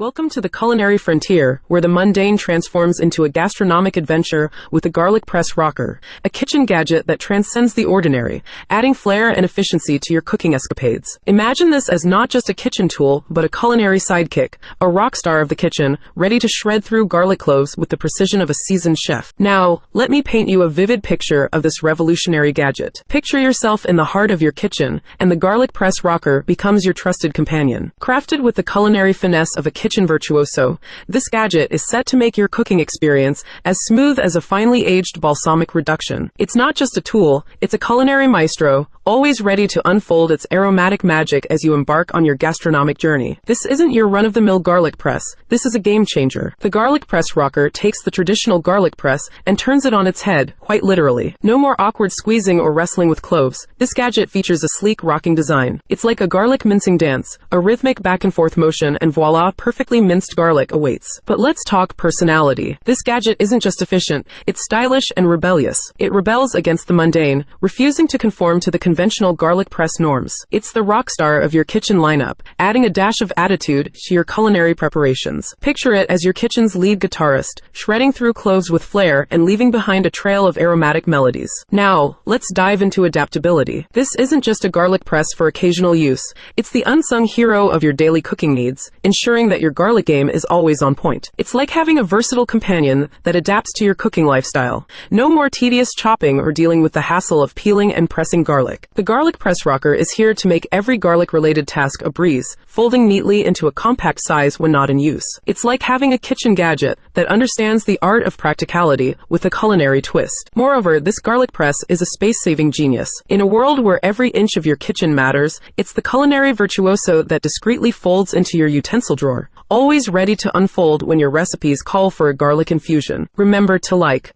Welcome to the culinary frontier, where the mundane transforms into a gastronomic adventure with the garlic press rocker, a kitchen gadget that transcends the ordinary, adding flair and efficiency to your cooking escapades. Imagine this as not just a kitchen tool, but a culinary sidekick, a rock star of the kitchen, ready to shred through garlic cloves with the precision of a seasoned chef. Now, let me paint you a vivid picture of this revolutionary gadget. Picture yourself in the heart of your kitchen, and the garlic press rocker becomes your trusted companion. Crafted with the culinary finesse of a kitchen virtuoso, this gadget is set to make your cooking experience as smooth as a finely aged balsamic reduction. It's not just a tool, it's a culinary maestro, always ready to unfold its aromatic magic as you embark on your gastronomic journey. This isn't your run-of-the-mill garlic press, this is a game changer. The garlic press rocker takes the traditional garlic press and turns it on its head, quite literally. No more awkward squeezing or wrestling with cloves. This gadget features a sleek rocking design. It's like a garlic mincing dance, a rhythmic back-and-forth motion, and voila, perfectly minced garlic awaits. But let's talk personality. This gadget isn't just efficient, it's stylish and rebellious. It rebels against the mundane, refusing to conform to the conventional garlic press norms. It's the rock star of your kitchen lineup, adding a dash of attitude to your culinary preparations. Picture it as your kitchen's lead guitarist, shredding through cloves with flair and leaving behind a trail of aromatic melodies. Now, let's dive into adaptability. This isn't just a garlic press for occasional use, it's the unsung hero of your daily cooking needs, ensuring that your garlic game is always on point. It's like having a versatile companion that adapts to your cooking lifestyle. No more tedious chopping or dealing with the hassle of peeling and pressing garlic. The garlic press rocker is here to make every garlic-related task a breeze, folding neatly into a compact size when not in use. It's like having a kitchen gadget that understands the art of practicality with a culinary twist. Moreover, this garlic press is a space-saving genius. In a world where every inch of your kitchen matters, it's the culinary virtuoso that discreetly folds into your utensil drawer, always ready to unfold when your recipes call for a garlic infusion. Remember to like,